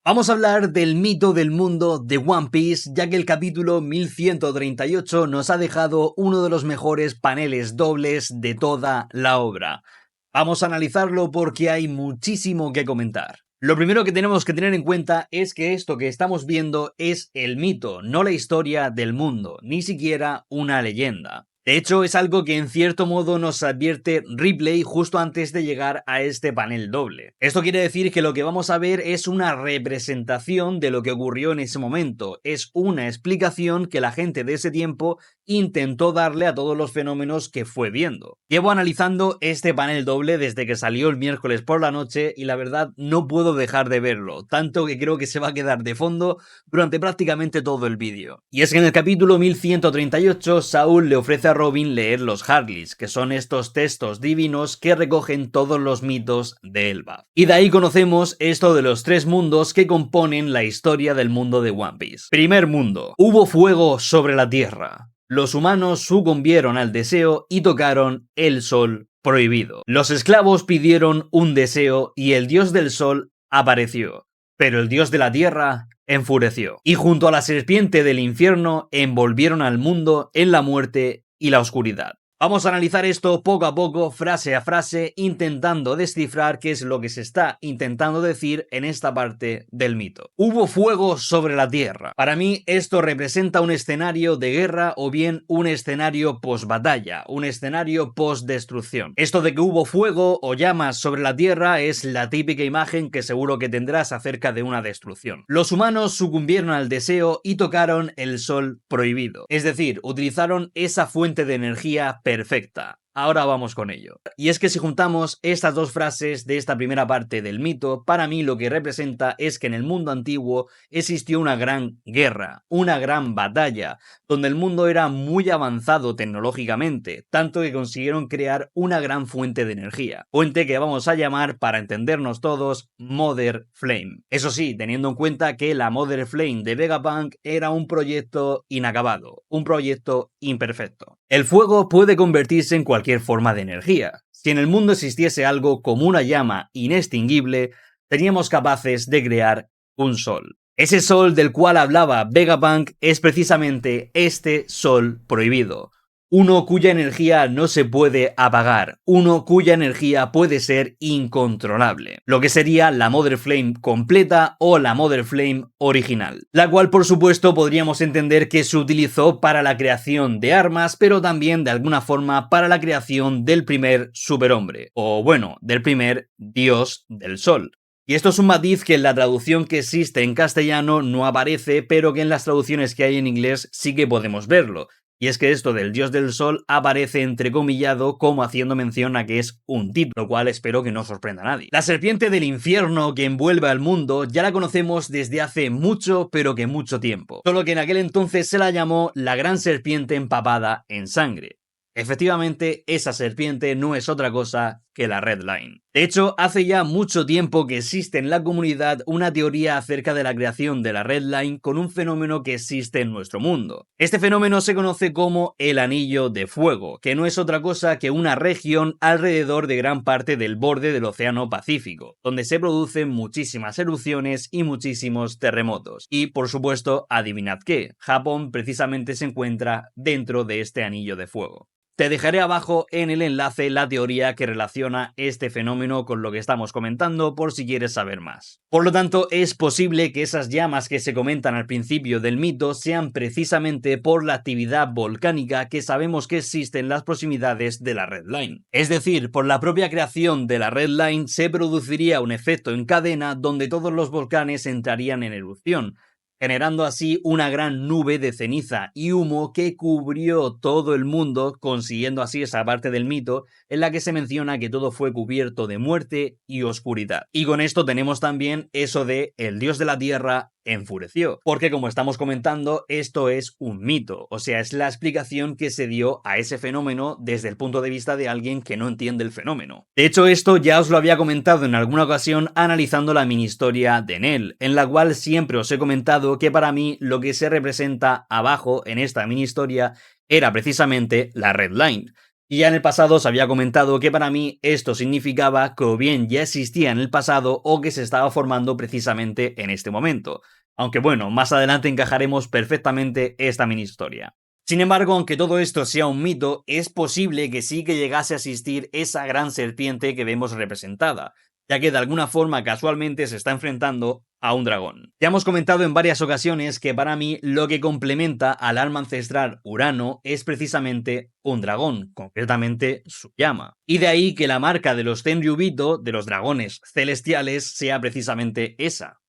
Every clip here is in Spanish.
Vamos a hablar del mito del mundo de One Piece, ya que el capítulo 1138 nos ha dejado uno de los mejores paneles dobles de toda la obra. Vamos a analizarlo porque hay muchísimo que comentar. Lo primero que tenemos que tener en cuenta es que esto que estamos viendo es el mito, no la historia del mundo, ni siquiera una leyenda. De hecho, es algo que en cierto modo nos advierte Ripley justo antes de llegar a este panel doble. Esto quiere decir que lo que vamos a ver es una representación de lo que ocurrió en ese momento, es una explicación que la gente de ese tiempo intentó darle a todos los fenómenos que fue viendo. Llevo analizando este panel doble desde que salió el miércoles por la noche y la verdad no puedo dejar de verlo, tanto que creo que se va a quedar de fondo durante prácticamente todo el vídeo. Y es que en el capítulo 1138 Saúl le ofrece a Robin leer los Harleys, que son estos textos divinos que recogen todos los mitos de Elbaf. Y de ahí conocemos esto de los tres mundos que componen la historia del mundo de One Piece. Primer mundo. Hubo fuego sobre la tierra. Los humanos sucumbieron al deseo y tocaron el sol prohibido. Los esclavos pidieron un deseo y el dios del sol apareció, pero el dios de la tierra enfureció. Y junto a la serpiente del infierno envolvieron al mundo en la muerte y la oscuridad. Vamos a analizar esto poco a poco, frase a frase, intentando descifrar qué es lo que se está intentando decir en esta parte del mito. Hubo fuego sobre la tierra. Para mí esto representa un escenario de guerra o bien un escenario post-batalla, un escenario post-destrucción. Esto de que hubo fuego o llamas sobre la tierra es la típica imagen que seguro que tendrás acerca de una destrucción. Los humanos sucumbieron al deseo y tocaron el sol prohibido. Es decir, utilizaron esa fuente de energía perfecta. Ahora vamos con ello. Y es que si juntamos estas dos frases de esta primera parte del mito, para mí lo que representa es que en el mundo antiguo existió una gran guerra, una gran batalla, donde el mundo era muy avanzado tecnológicamente, tanto que consiguieron crear una gran fuente de energía. Fuente que vamos a llamar, para entendernos todos, Mother Flame. Eso sí, teniendo en cuenta que la Mother Flame de Vegapunk era un proyecto inacabado, un proyecto imperfecto. El fuego puede convertirse en cualquier forma de energía. Si en el mundo existiese algo como una llama inextinguible, seríamos capaces de crear un sol. Ese sol del cual hablaba Vegapunk es precisamente este sol prohibido. Uno cuya energía no se puede apagar, uno cuya energía puede ser incontrolable, lo que sería la Mother Flame completa o la Mother Flame original, la cual por supuesto podríamos entender que se utilizó para la creación de armas, pero también de alguna forma para la creación del primer superhombre, o bueno, del primer dios del sol. Y esto es un matiz que en la traducción que existe en castellano no aparece, pero que en las traducciones que hay en inglés sí que podemos verlo. Y es que esto del dios del sol aparece entrecomillado como haciendo mención a que es un título, lo cual espero que no sorprenda a nadie. La serpiente del infierno que envuelve al mundo ya la conocemos desde hace mucho, pero que mucho tiempo. Solo que en aquel entonces se la llamó la gran serpiente empapada en sangre. Efectivamente, esa serpiente no es otra cosa que la Red Line. De hecho, hace ya mucho tiempo que existe en la comunidad una teoría acerca de la creación de la Red Line con un fenómeno que existe en nuestro mundo. Este fenómeno se conoce como el Anillo de Fuego, que no es otra cosa que una región alrededor de gran parte del borde del Océano Pacífico, donde se producen muchísimas erupciones y muchísimos terremotos. Y, por supuesto, adivinad qué, Japón precisamente se encuentra dentro de este Anillo de Fuego. Te dejaré abajo en el enlace la teoría que relaciona este fenómeno con lo que estamos comentando por si quieres saber más. Por lo tanto, es posible que esas llamas que se comentan al principio del mito sean precisamente por la actividad volcánica que sabemos que existe en las proximidades de la Red Line. Es decir, por la propia creación de la Red Line se produciría un efecto en cadena donde todos los volcanes entrarían en erupción, generando así una gran nube de ceniza y humo que cubrió todo el mundo, consiguiendo así esa parte del mito en la que se menciona que todo fue cubierto de muerte y oscuridad. Y con esto tenemos también eso de el dios de la tierra enfureció, porque como estamos comentando, esto es un mito, o sea, es la explicación que se dio a ese fenómeno desde el punto de vista de alguien que no entiende el fenómeno. De hecho, esto ya os lo había comentado en alguna ocasión analizando la mini historia de Enel, en la cual siempre os he comentado que para mí lo que se representa abajo en esta mini historia era precisamente la Red Line. Y ya en el pasado os había comentado que para mí esto significaba que o bien ya existía en el pasado o que se estaba formando precisamente en este momento. Aunque bueno, más adelante encajaremos perfectamente esta mini historia. Sin embargo, aunque todo esto sea un mito, es posible que sí que llegase a existir esa gran serpiente que vemos representada, ya que de alguna forma casualmente se está enfrentando a un dragón. Ya hemos comentado en varias ocasiones que para mí lo que complementa al alma ancestral Urano es precisamente un dragón, concretamente su llama. Y de ahí que la marca de los Tenryubito, de los dragones celestiales, sea precisamente esa.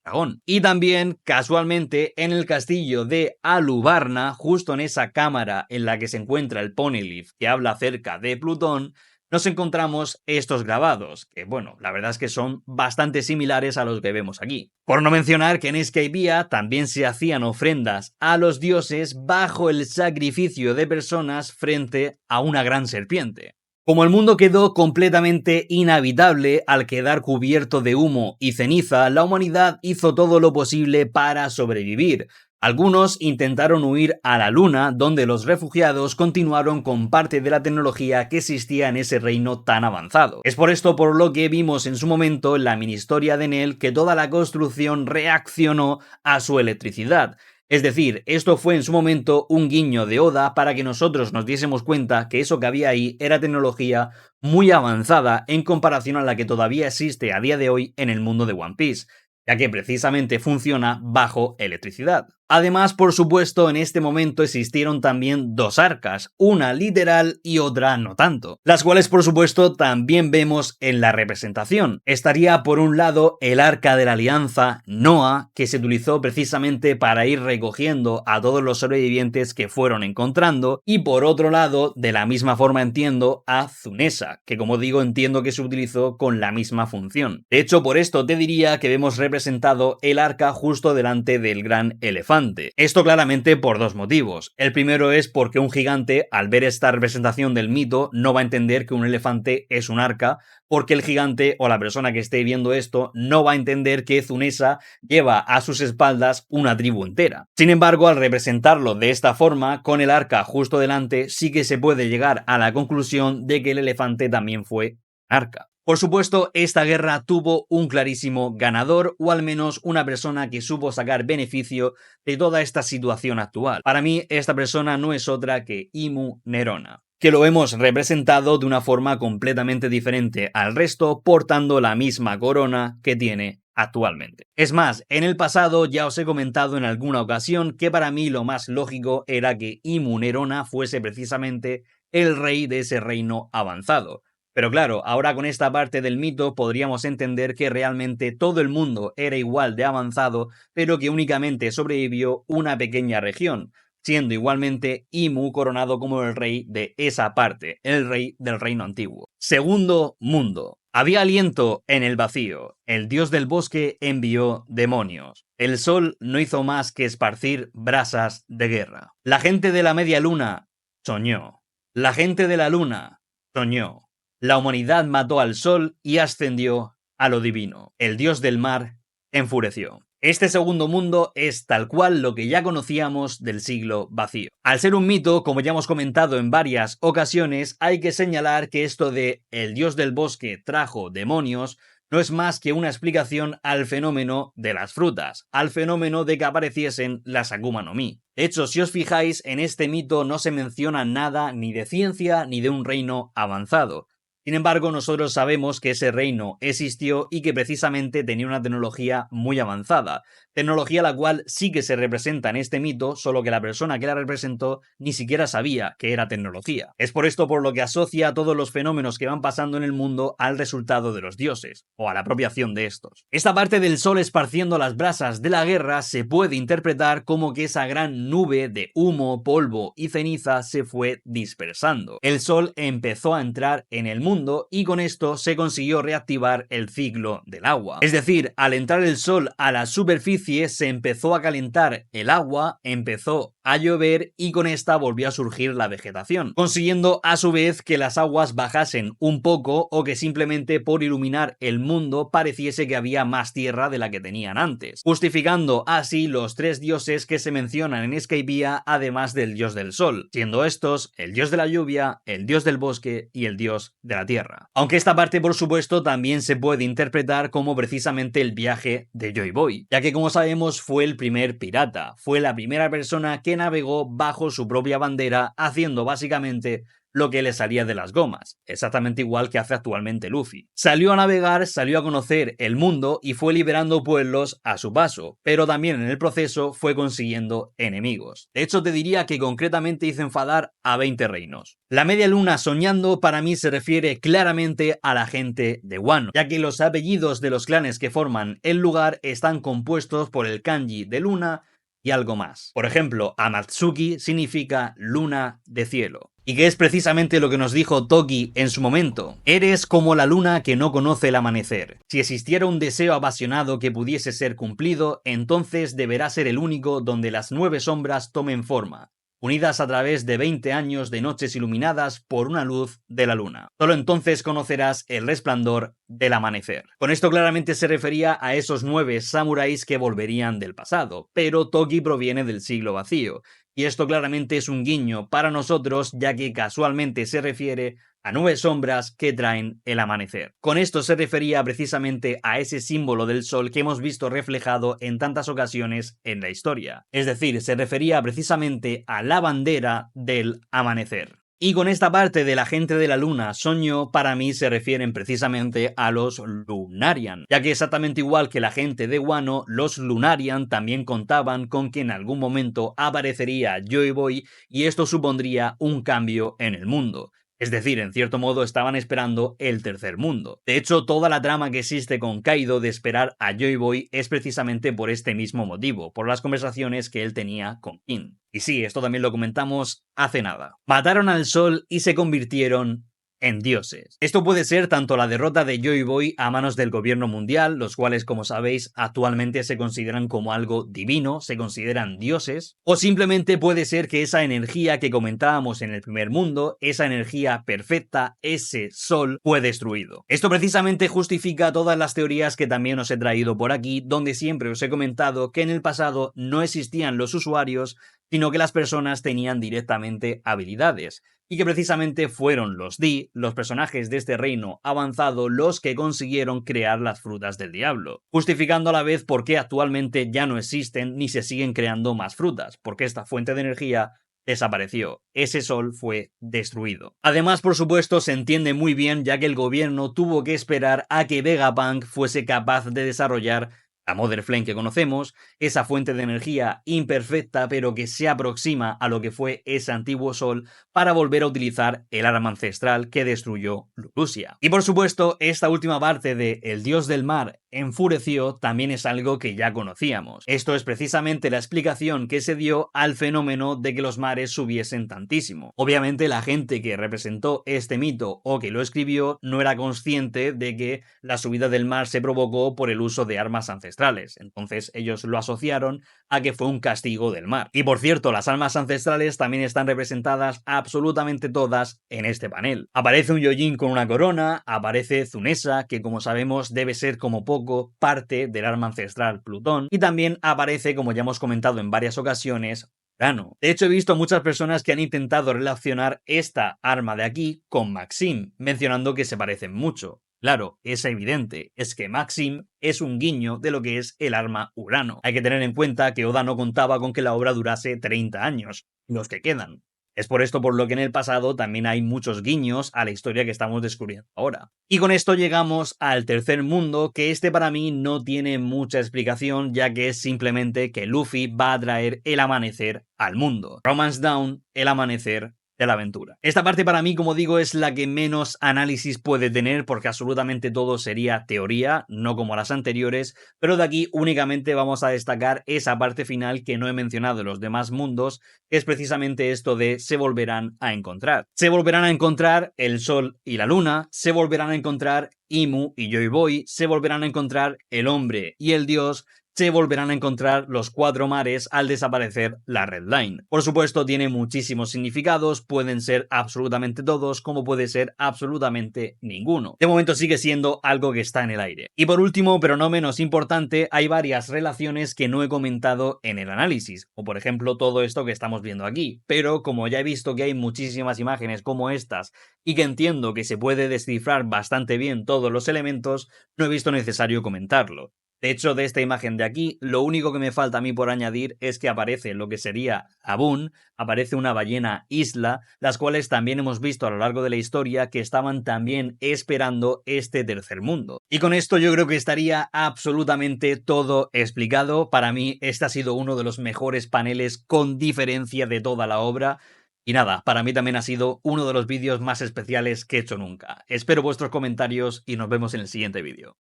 Dragón. Y también, casualmente, en el castillo de Alubarna, justo en esa cámara en la que se encuentra el Poneglyph que habla acerca de Plutón, nos encontramos estos grabados, que bueno, la verdad es que son bastante similares a los que vemos aquí. Por no mencionar que en Skypiea también se hacían ofrendas a los dioses bajo el sacrificio de personas frente a una gran serpiente. Como el mundo quedó completamente inhabitable al quedar cubierto de humo y ceniza, la humanidad hizo todo lo posible para sobrevivir. Algunos intentaron huir a la Luna, donde los refugiados continuaron con parte de la tecnología que existía en ese reino tan avanzado. Es por esto por lo que vimos en su momento en la mini historia de Enel que toda la construcción reaccionó a su electricidad. Es decir, esto fue en su momento un guiño de Oda para que nosotros nos diésemos cuenta que eso que había ahí era tecnología muy avanzada en comparación a la que todavía existe a día de hoy en el mundo de One Piece, ya que precisamente funciona bajo electricidad. Además, por supuesto, en este momento existieron también dos arcas, una literal y otra no tanto, las cuales por supuesto también vemos en la representación. Estaría por un lado el arca de la alianza Noah, que se utilizó precisamente para ir recogiendo a todos los sobrevivientes que fueron encontrando, y por otro lado, de la misma forma entiendo a Zunesa, que como digo entiendo que se utilizó con la misma función. De hecho, por esto te diría que vemos representado el arca justo delante del gran elefante. Esto claramente por dos motivos. El primero es porque un gigante, al ver esta representación del mito, no va a entender que un elefante es un arca, porque el gigante o la persona que esté viendo esto no va a entender que Zunesa lleva a sus espaldas una tribu entera. Sin embargo, al representarlo de esta forma, con el arca justo delante, sí que se puede llegar a la conclusión de que el elefante también fue arca. Por supuesto, esta guerra tuvo un clarísimo ganador, o al menos una persona que supo sacar beneficio de toda esta situación actual. Para mí, esta persona no es otra que Imu Nerona, que lo hemos representado de una forma completamente diferente al resto, portando la misma corona que tiene actualmente. Es más, en el pasado ya os he comentado en alguna ocasión que para mí lo más lógico era que Imu Nerona fuese precisamente el rey de ese reino avanzado. Pero claro, ahora con esta parte del mito podríamos entender que realmente todo el mundo era igual de avanzado, pero que únicamente sobrevivió una pequeña región, siendo igualmente Imu coronado como el rey de esa parte, el rey del reino antiguo. Segundo mundo. Había aliento en el vacío. El dios del bosque envió demonios. El sol no hizo más que esparcir brasas de guerra. La gente de la media luna soñó. La gente de la luna soñó. La humanidad mató al sol y ascendió a lo divino. El dios del mar enfureció. Este segundo mundo es tal cual lo que ya conocíamos del siglo vacío. Al ser un mito, como ya hemos comentado en varias ocasiones, hay que señalar que esto de el dios del bosque trajo demonios no es más que una explicación al fenómeno de las frutas, al fenómeno de que apareciesen las Akuma no Mi. De hecho, si os fijáis, en este mito no se menciona nada ni de ciencia ni de un reino avanzado. Sin embargo, nosotros sabemos que ese reino existió y que precisamente tenía una tecnología muy avanzada. Tecnología la cual sí que se representa en este mito, solo que la persona que la representó ni siquiera sabía que era tecnología. Es por esto por lo que asocia todos los fenómenos que van pasando en el mundo al resultado de los dioses, o a la propia acción de estos. Esta parte del sol esparciendo las brasas de la guerra se puede interpretar como que esa gran nube de humo, polvo y ceniza se fue dispersando. El sol empezó a entrar en el mundo mundo y con esto se consiguió reactivar el ciclo del agua. Es decir, al entrar el sol a la superficie se empezó a calentar el agua, empezó a llover y con esta volvió a surgir la vegetación, consiguiendo a su vez que las aguas bajasen un poco o que simplemente por iluminar el mundo pareciese que había más tierra de la que tenían antes, justificando así los tres dioses que se mencionan en Skypiea además del dios del sol, siendo estos el dios de la lluvia, el dios del bosque y el dios de la tierra. Aunque esta parte por supuesto también se puede interpretar como precisamente el viaje de Joy Boy, ya que como sabemos fue el primer pirata, fue la primera persona que navegó bajo su propia bandera haciendo básicamente lo que le salía de las gomas, exactamente igual que hace actualmente Luffy. Salió a navegar, salió a conocer el mundo y fue liberando pueblos a su paso, pero también en el proceso fue consiguiendo enemigos. De hecho, te diría que concretamente hizo enfadar a 20 reinos. La media luna soñando para mí se refiere claramente a la gente de Wano, ya que los apellidos de los clanes que forman el lugar están compuestos por el kanji de luna y algo más. Por ejemplo, Amatsuki significa luna de cielo. Y que es precisamente lo que nos dijo Toki en su momento. Eres como la luna que no conoce el amanecer. Si existiera un deseo apasionado que pudiese ser cumplido, entonces deberá ser el único donde las 9 sombras tomen forma, unidas a través de 20 años de noches iluminadas por una luz de la luna. Solo entonces conocerás el resplandor del amanecer. Con esto claramente se refería a esos 9 samuráis que volverían del pasado, pero Toki proviene del siglo vacío. Y esto claramente es un guiño para nosotros, ya que casualmente se refiere a 9 sombras que traen el amanecer. Con esto se refería precisamente a ese símbolo del sol que hemos visto reflejado en tantas ocasiones en la historia. Es decir, se refería precisamente a la bandera del amanecer. Y con esta parte de la gente de la luna soñó, para mí se refieren precisamente a los Lunarian, ya que exactamente igual que la gente de Wano, los Lunarian también contaban con que en algún momento aparecería Joy Boy y esto supondría un cambio en el mundo. Es decir, en cierto modo estaban esperando el tercer mundo. De hecho, toda la trama que existe con Kaido de esperar a Joy Boy es precisamente por este mismo motivo, por las conversaciones que él tenía con King. Y sí, esto también lo comentamos hace nada. Mataron al sol y se convirtieron en dioses. Esto puede ser tanto la derrota de Joy Boy a manos del gobierno mundial, los cuales, como sabéis, actualmente se consideran como algo divino, se consideran dioses, o simplemente puede ser que esa energía que comentábamos en el primer mundo, esa energía perfecta, ese sol, fue destruido. Esto precisamente justifica todas las teorías que también os he traído por aquí, donde siempre os he comentado que en el pasado no existían los usuarios, sino que las personas tenían directamente habilidades, y que precisamente fueron los Di, los personajes de este reino avanzado, los que consiguieron crear las frutas del diablo, justificando a la vez por qué actualmente ya no existen ni se siguen creando más frutas, porque esta fuente de energía desapareció, ese sol fue destruido. Además, por supuesto, se entiende muy bien ya que el gobierno tuvo que esperar a que Vegapunk fuese capaz de desarrollar la Mother Flame que conocemos, esa fuente de energía imperfecta pero que se aproxima a lo que fue ese antiguo sol para volver a utilizar el arma ancestral que destruyó Lurusia. Y por supuesto, esta última parte de El dios del mar enfureció también es algo que ya conocíamos. Esto es precisamente la explicación que se dio al fenómeno de que los mares subiesen tantísimo. Obviamente la gente que representó este mito o que lo escribió no era consciente de que la subida del mar se provocó por el uso de armas ancestrales. Entonces ellos lo asociaron a que fue un castigo del mar. Y por cierto, las armas ancestrales también están representadas absolutamente todas en este panel. Aparece un Yojin con una corona, aparece Zunesa, que como sabemos debe ser como poco parte del arma ancestral Plutón, y también aparece, como ya hemos comentado en varias ocasiones, Urano. De hecho, he visto muchas personas que han intentado relacionar esta arma de aquí con Maxim, mencionando que se parecen mucho. Claro, es evidente, es que Maxim es un guiño de lo que es el arma Urano. Hay que tener en cuenta que Oda no contaba con que la obra durase 30 años, los que quedan. Es por esto por lo que en el pasado también hay muchos guiños a la historia que estamos descubriendo ahora. Y con esto llegamos al tercer mundo, que este para mí no tiene mucha explicación, ya que es simplemente que Luffy va a traer el amanecer al mundo. Romance Down, el amanecer de la aventura. Esta parte para mí, como digo, es la que menos análisis puede tener porque absolutamente todo sería teoría, no como las anteriores, pero de aquí únicamente vamos a destacar esa parte final que no he mencionado en los demás mundos, que es precisamente esto de se volverán a encontrar. Se volverán a encontrar el sol y la luna, se volverán a encontrar Imu y Joy Boy, se volverán a encontrar el hombre y el dios, se volverán a encontrar los cuatro mares al desaparecer la Red Line. Por supuesto, tiene muchísimos significados, pueden ser absolutamente todos, como puede ser absolutamente ninguno. De momento sigue siendo algo que está en el aire. Y por último, pero no menos importante, hay varias relaciones que no he comentado en el análisis, o por ejemplo todo esto que estamos viendo aquí, pero como ya he visto que hay muchísimas imágenes como estas y que entiendo que se puede descifrar bastante bien todos los elementos, no he visto necesario comentarlo. De hecho, de esta imagen de aquí, lo único que me falta a mí por añadir es que aparece lo que sería Abun, aparece una ballena isla, las cuales también hemos visto a lo largo de la historia que estaban también esperando este tercer mundo. Y con esto yo creo que estaría absolutamente todo explicado. Para mí, este ha sido uno de los mejores paneles con diferencia de toda la obra. Y nada, para mí también ha sido uno de los vídeos más especiales que he hecho nunca. Espero vuestros comentarios y nos vemos en el siguiente vídeo.